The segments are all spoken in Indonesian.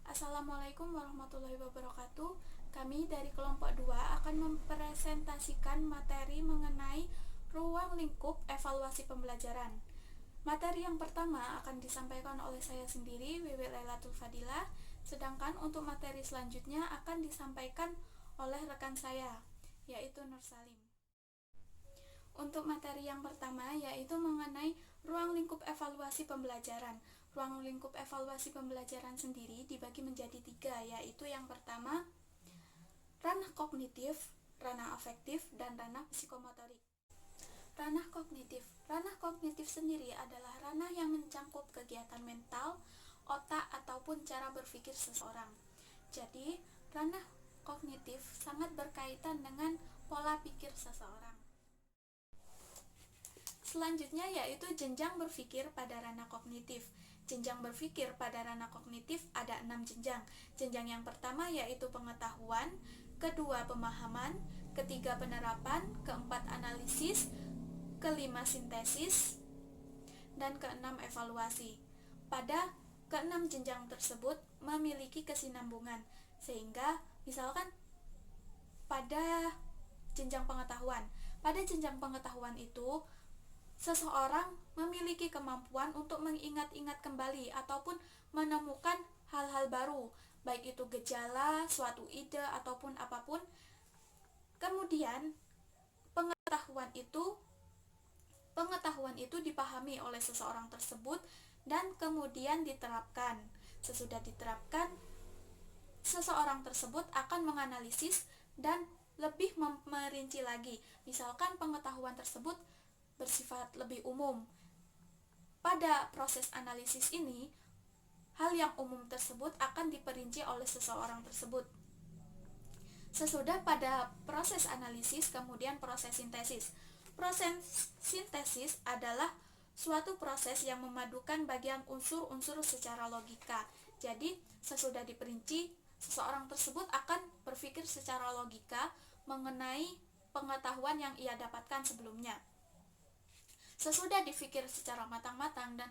Assalamualaikum warahmatullahi wabarakatuh. Kami dari kelompok 2 akan mempresentasikan materi mengenai ruang lingkup evaluasi pembelajaran. Materi yang pertama akan disampaikan oleh saya sendiri, Wiwi Lailatul Fadilah, sedangkan untuk materi selanjutnya akan disampaikan oleh rekan saya, yaitu Nur Salim. Untuk materi yang pertama yaitu mengenai ruang lingkup evaluasi pembelajaran. Ruang lingkup evaluasi pembelajaran sendiri dibagi menjadi 3, yaitu yang pertama ranah kognitif, ranah afektif, dan ranah psikomotorik. Ranah kognitif sendiri adalah ranah yang mencangkup kegiatan mental, otak, ataupun cara berpikir seseorang. Jadi, ranah kognitif sangat berkaitan dengan pola pikir seseorang. Selanjutnya yaitu jenjang berpikir pada ranah kognitif. Jenjang berpikir pada ranah kognitif ada 6 jenjang. Jenjang yang pertama yaitu pengetahuan, kedua pemahaman, ketiga penerapan, keempat analisis, kelima sintesis, dan keenam evaluasi. Pada keenam jenjang tersebut memiliki kesinambungan, sehingga misalkan pada jenjang pengetahuan itu seseorang memiliki kemampuan untuk mengingat-ingat kembali ataupun menemukan hal-hal baru, baik itu gejala, suatu ide, ataupun apapun. Kemudian pengetahuan itu dipahami oleh seseorang tersebut dan kemudian diterapkan. Sesudah diterapkan, seseorang tersebut akan menganalisis dan lebih merinci lagi. Misalkan pengetahuan tersebut bersifat lebih umum. Pada proses analisis ini, hal yang umum tersebut akan diperinci oleh seseorang tersebut. Sesudah pada proses analisis, kemudian proses sintesis. Proses sintesis adalah suatu proses yang memadukan bagian unsur-unsur secara logika. Jadi, sesudah diperinci, seseorang tersebut akan berpikir secara logika mengenai pengetahuan yang ia dapatkan sebelumnya. Sesudah dipikir secara matang-matang dan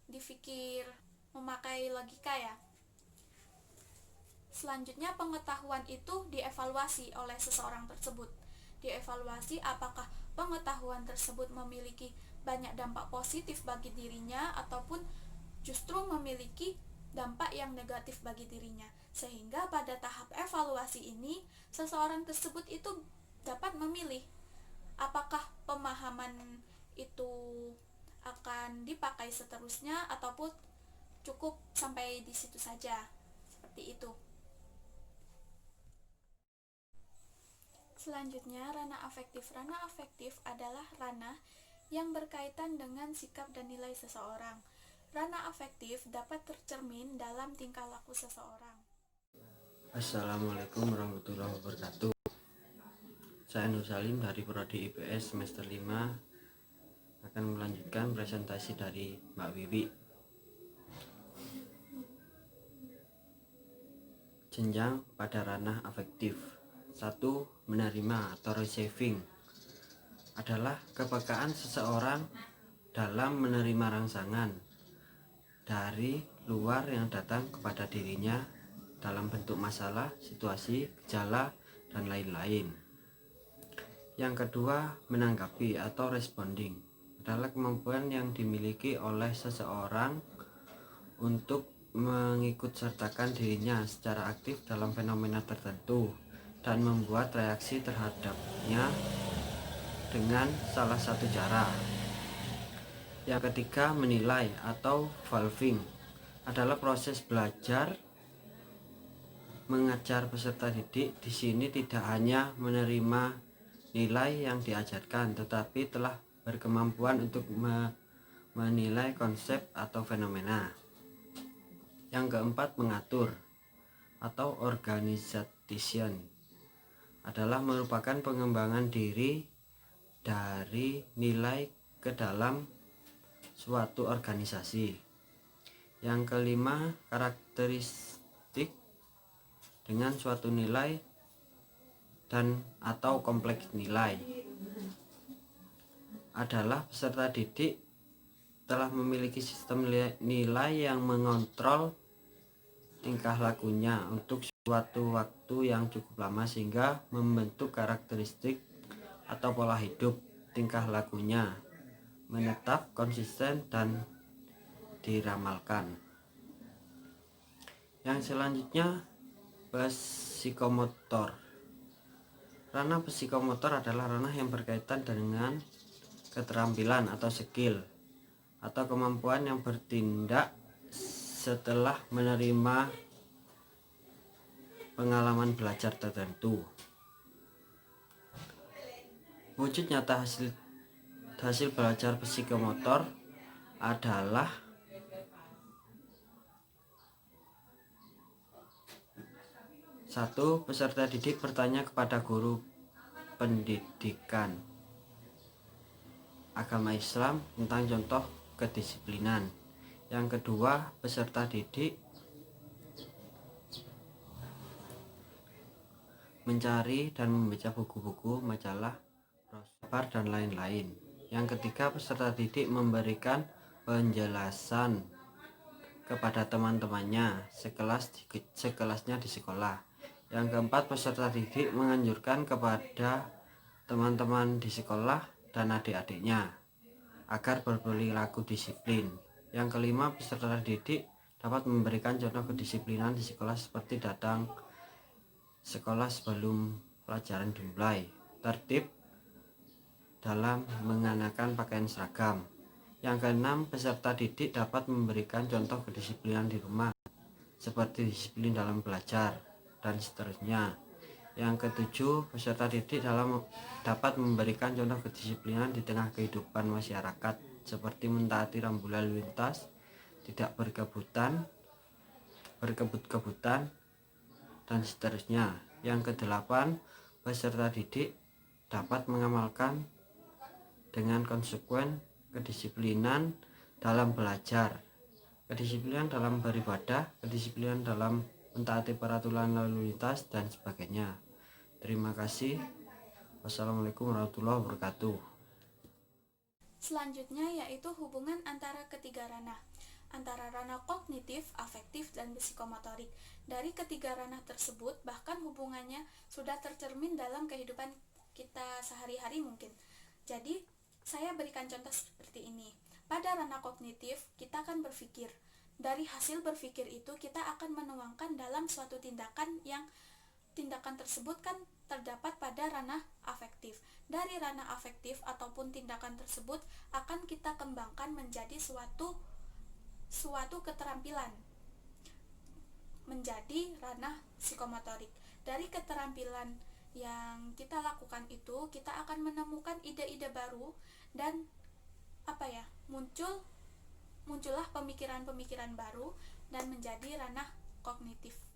dipikir memakai logika ya. Selanjutnya pengetahuan itu dievaluasi oleh seseorang tersebut. Dievaluasi apakah pengetahuan tersebut memiliki banyak dampak positif bagi dirinya ataupun justru memiliki dampak yang negatif bagi dirinya. Sehingga pada tahap evaluasi ini, seseorang tersebut itu dapat memilih apakah pemahaman itu akan dipakai seterusnya ataupun cukup sampai di situ saja. Seperti itu. Selanjutnya, ranah afektif. Ranah afektif adalah ranah yang berkaitan dengan sikap dan nilai seseorang. Ranah afektif dapat tercermin dalam tingkah laku seseorang. Assalamualaikum warahmatullahi wabarakatuh. Saya Nur Salim dari Prodi IPS semester 5 akan melanjutkan presentasi dari Mbak Wiwi. Jenjang pada ranah afektif. 1. Menerima atau receiving adalah kepekaan seseorang dalam menerima rangsangan dari luar yang datang kepada dirinya dalam bentuk masalah, situasi, gejala, dan lain-lain. Yang kedua, menanggapi atau responding adalah kemampuan yang dimiliki oleh seseorang untuk mengikut sertakan dirinya secara aktif dalam fenomena tertentu dan membuat reaksi terhadapnya dengan salah satu cara. Yang ketiga, menilai atau valving adalah proses belajar mengajar peserta didik. Di sini tidak hanya menerima nilai yang diajarkan, tetapi telah berkemampuan untuk menilai konsep atau fenomena. Yang keempat, mengatur atau organization adalah merupakan pengembangan diri dari nilai ke dalam suatu organisasi. Yang kelima, karakteristik dengan suatu nilai dan atau kompleks nilai adalah peserta didik telah memiliki sistem nilai yang mengontrol tingkah lakunya untuk suatu waktu yang cukup lama sehingga membentuk karakteristik atau pola hidup. Tingkah lakunya menetap, konsisten, dan diramalkan. Yang selanjutnya, psikomotor. Ranah psikomotor adalah ranah yang berkaitan dengan keterampilan atau skill atau kemampuan yang bertindak setelah menerima pengalaman belajar tertentu. Wujud nyata hasil belajar psikomotor adalah satu, peserta didik bertanya kepada guru pendidikan agama Islam tentang contoh kedisiplinan. Yang kedua, peserta didik mencari dan membaca buku-buku, majalah, kabar, dan lain-lain. Yang ketiga, peserta didik memberikan penjelasan kepada teman-temannya sekelasnya di sekolah. Yang keempat, peserta didik menganjurkan kepada teman-teman di sekolah dan adik-adiknya agar berperilaku disiplin. Yang kelima, peserta didik dapat memberikan contoh kedisiplinan di sekolah seperti datang sekolah sebelum pelajaran dimulai, tertib dalam mengenakan pakaian seragam. Yang keenam, peserta didik dapat memberikan contoh kedisiplinan di rumah seperti disiplin dalam belajar dan seterusnya. Yang ketujuh, peserta didik dapat memberikan contoh kedisiplinan di tengah kehidupan masyarakat seperti mentaati rambu lalu lintas, tidak berkebut-kebutan, dan seterusnya. Yang kedelapan, peserta didik dapat mengamalkan dengan konsekuen kedisiplinan dalam belajar, kedisiplinan dalam beribadah, kedisiplinan dalam mentaati peraturan lalu lintas, dan sebagainya. Terima kasih. Wassalamualaikum warahmatullahi wabarakatuh. Selanjutnya yaitu hubungan antara ketiga ranah, antara ranah kognitif, afektif, dan psikomotorik. Dari ketiga ranah tersebut bahkan hubungannya sudah tercermin dalam kehidupan kita sehari-hari mungkin. Jadi saya berikan contoh seperti ini. Pada ranah kognitif kita akan berpikir. Dari hasil berpikir itu kita akan menuangkan dalam suatu tindakan yang tindakan tersebut kan terdapat pada ranah afektif. Dari ranah afektif ataupun tindakan tersebut akan kita kembangkan menjadi suatu keterampilan, menjadi ranah psikomotorik. Dari keterampilan yang kita lakukan itu kita akan menemukan ide-ide baru dan muncullah pemikiran-pemikiran baru dan menjadi ranah kognitif.